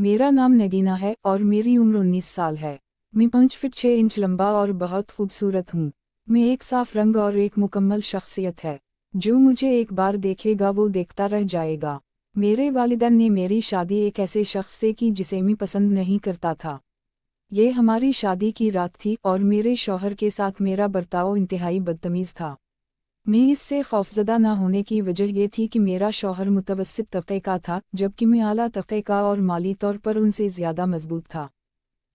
मेरा नाम नगीना है और मेरी उम्र 19 साल है। मैं 5 फीट 6 इंच लंबा और बहुत खूबसूरत हूँ। मैं एक साफ रंग और एक मुकम्मल शख्सियत है। जो मुझे एक बार देखेगा वो देखता रह जाएगा। मेरे वालिदैन ने मेरी शादी एक ऐसे शख्स से की जिसे मैं पसंद नहीं करता था। ये हमारी शादी की रात थी और मेरे शौहर के साथ मेरा बर्ताव इंतहाई बदतमीज़ था। मैं इससे खौफजदा न होने की वजह ये थी कि मेरा शौहर मुतवस्सित तबके का था, जबकि मैं आला तबके का और माली तौर पर उनसे ज़्यादा मजबूत था।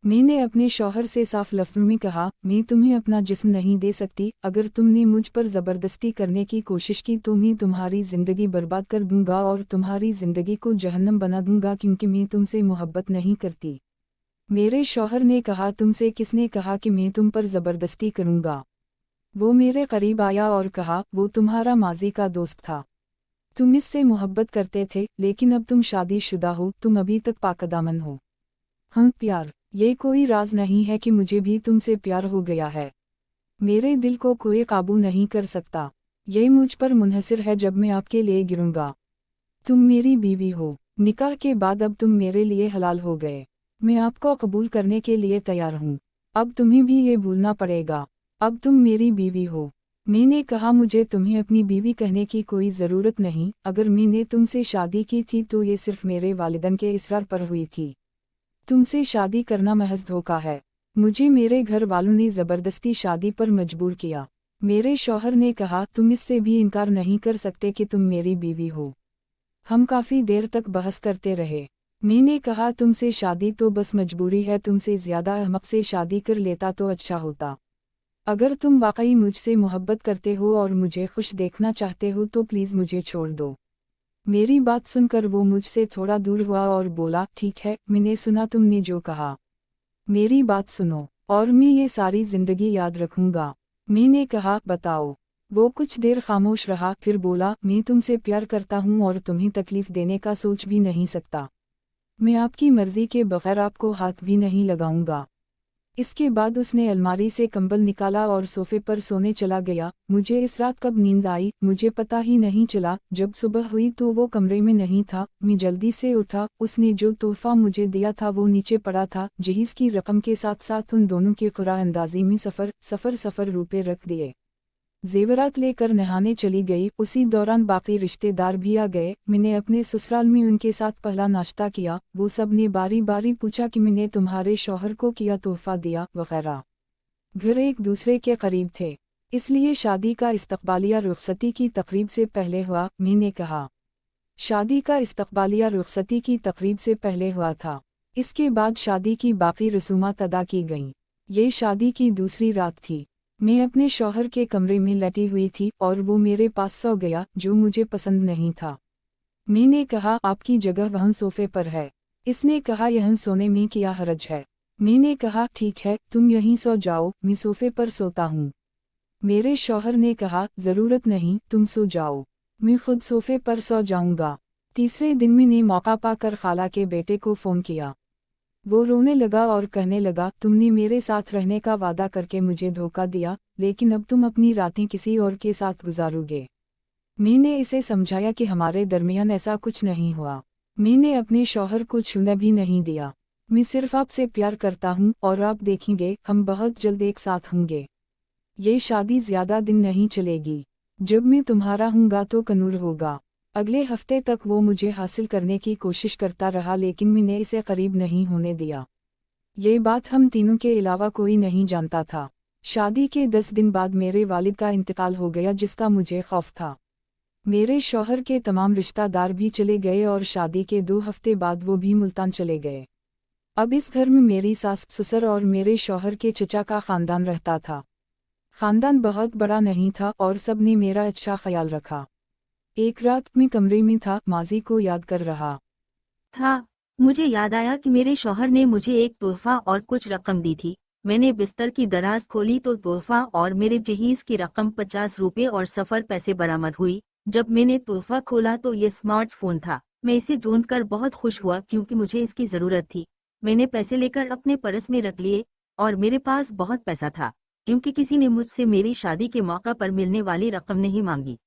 मैंने अपने शौहर से साफ लफ्ज़ों में कहा, मैं तुम्हें अपना जिस्म नहीं दे सकती। अगर तुमने मुझ पर ज़बरदस्ती करने की कोशिश की तो मैं तुम्हारी ज़िंदगी बर्बाद कर दूंगा और तुम्हारी ज़िंदगी को जहन्नम बना दूंगा, क्योंकि मैं तुमसे मोहब्बत नहीं करती। मेरे शौहर ने कहा, तुमसे किसने कहा कि मैं तुम पर ज़बरदस्ती करूंगा? वो मेरे करीब आया और कहा, वो तुम्हारा माजी का दोस्त था। तुम इससे मोहब्बत करते थे, लेकिन अब तुम शादीशुदा हो, तुम अभी तक पाकदामन हो। हाँ प्यार, ये कोई राज नहीं है कि मुझे भी तुमसे प्यार हो गया है। मेरे दिल को कोई काबू नहीं कर सकता। ये मुझ पर मुनहसिर है जब मैं आपके लिए गिरूंगा। तुम मेरी बीवी हो। निकाह के बाद अब तुम मेरे लिए हलाल हो गए। मैं आपको कबूल करने के लिए तैयार हूँ। अब तुम्हें भी ये भूलना पड़ेगा। अब तुम मेरी बीवी हो। मैंने कहा, मुझे तुम्हें अपनी बीवी कहने की कोई ज़रूरत नहीं। अगर मैंने तुमसे शादी की थी तो ये सिर्फ मेरे वालिदैन के इसरार पर हुई थी। तुमसे शादी करना महज धोखा है। मुझे मेरे घर वालों ने ज़बरदस्ती शादी पर मजबूर किया। मेरे शौहर ने कहा, तुम इससे भी इनकार नहीं कर सकते कि तुम मेरी बीवी हो। हम काफ़ी देर तक बहस करते रहे। मैंने कहा, तुमसे शादी तो बस मजबूरी है, तुमसे ज़्यादा अहमक से शादी कर लेता तो अच्छा होता। अगर तुम वाकई मुझसे मोहब्बत करते हो और मुझे खुश देखना चाहते हो तो प्लीज़ मुझे छोड़ दो। मेरी बात सुनकर वो मुझसे थोड़ा दूर हुआ और बोला, ठीक है, मैंने सुना तुमने जो कहा। मेरी बात सुनो और मैं ये सारी ज़िंदगी याद रखूंगा। मैंने कहा, बताओ। वो कुछ देर खामोश रहा, फिर बोला, मैं तुमसे प्यार करता हूँ और तुम्हें तकलीफ़ देने का सोच भी नहीं सकता। मैं आपकी मर्ज़ी के बगैर आपको हाथ भी नहीं लगाऊंगा। इसके बाद उसने अलमारी से कंबल निकाला और सोफे पर सोने चला गया। मुझे इस रात कब नींद आई मुझे पता ही नहीं चला। जब सुबह हुई तो वो कमरे में नहीं था। मैं जल्दी से उठा। उसने जो तोहफा मुझे दिया था वो नीचे पड़ा था। जहीज़ की रकम के साथ साथ उन दोनों के कुरान अंदाजी में सफ़र रुपए रख दिए। जेवरात लेकर नहाने चली गई। उसी दौरान बाकी रिश्तेदार भी आ गए। मैंने अपने ससुराल में उनके साथ पहला नाश्ता किया। वो सब ने बारी बारी पूछा कि मैंने तुम्हारे शौहर को क्या तोहफा दिया वगैरह। घर एक दूसरे के करीब थे, इसलिए शादी का इस्तकबालिया रुखसती की तकरीब से पहले हुआ। मैंने कहा, शादी का इस्तकबालिया रुखसती की तकरीब से पहले हुआ था। इसके बाद शादी की बाकी रसूमात अदा की गईं। ये शादी की दूसरी रात थी। मैं अपने शौहर के कमरे में लेटी हुई थी और वो मेरे पास सो गया, जो मुझे पसंद नहीं था। मैंने कहा, आपकी जगह वहाँ सोफे पर है। इसने कहा, यहाँ सोने में क्या हरज है। मैंने कहा, ठीक है, तुम यहीं सो जाओ, मैं सोफे पर सोता हूँ। मेरे शौहर ने कहा, ज़रूरत नहीं, तुम सो जाओ, मैं खुद सोफे पर सो जाऊँगा। तीसरे दिन मैंने मौका पाकर खाला के बेटे को फ़ोन किया। वो रोने लगा और कहने लगा, तुमने मेरे साथ रहने का वादा करके मुझे धोखा दिया, लेकिन अब तुम अपनी रातें किसी और के साथ गुजारोगे। मैंने इसे समझाया कि हमारे दरमियान ऐसा कुछ नहीं हुआ। मैंने अपने शौहर को छूने भी नहीं दिया। मैं सिर्फ आपसे प्यार करता हूँ और आप देखेंगे, हम बहुत जल्द एक साथ होंगे। ये शादी ज़्यादा दिन नहीं चलेगी। जब मैं तुम्हारा हूँगा तो कनूर होगा। अगले हफ्ते तक वो मुझे हासिल करने की कोशिश करता रहा, लेकिन मैंने इसे करीब नहीं होने दिया। ये बात हम तीनों के अलावा कोई नहीं जानता था। शादी के 10 दिन बाद मेरे वालिद का इंतकाल हो गया, जिसका मुझे खौफ था। मेरे शौहर के तमाम रिश्तेदार भी चले गए और शादी के 2 हफ्ते बाद वो भी मुल्तान चले गए। अब इस घर में मेरी सास, ससुर और मेरे शौहर के चचा का ख़ानदान रहता था। ख़ानदान बहुत बड़ा नहीं था और सब ने मेरा अच्छा ख्याल रखा। एक रात मैं कमरे में था, माजी को याद कर रहा था। मुझे याद आया कि मेरे शौहर ने मुझे एक तोहफा और कुछ रकम दी थी। मैंने बिस्तर की दराज खोली तो तोहफा और मेरे जहीज की रकम 50 रुपये और सफ़र पैसे बरामद हुई। जब मैंने तोहफा खोला तो ये स्मार्टफोन था। मैं इसे ढूंढकर बहुत खुश हुआ क्योंकि मुझे इसकी ज़रूरत थी। मैंने पैसे लेकर अपने पर्स में रख लिए और मेरे पास बहुत पैसा था, क्योंकि किसी ने मुझसे मेरी शादी के मौका पर मिलने वाली रकम नहीं मांगी।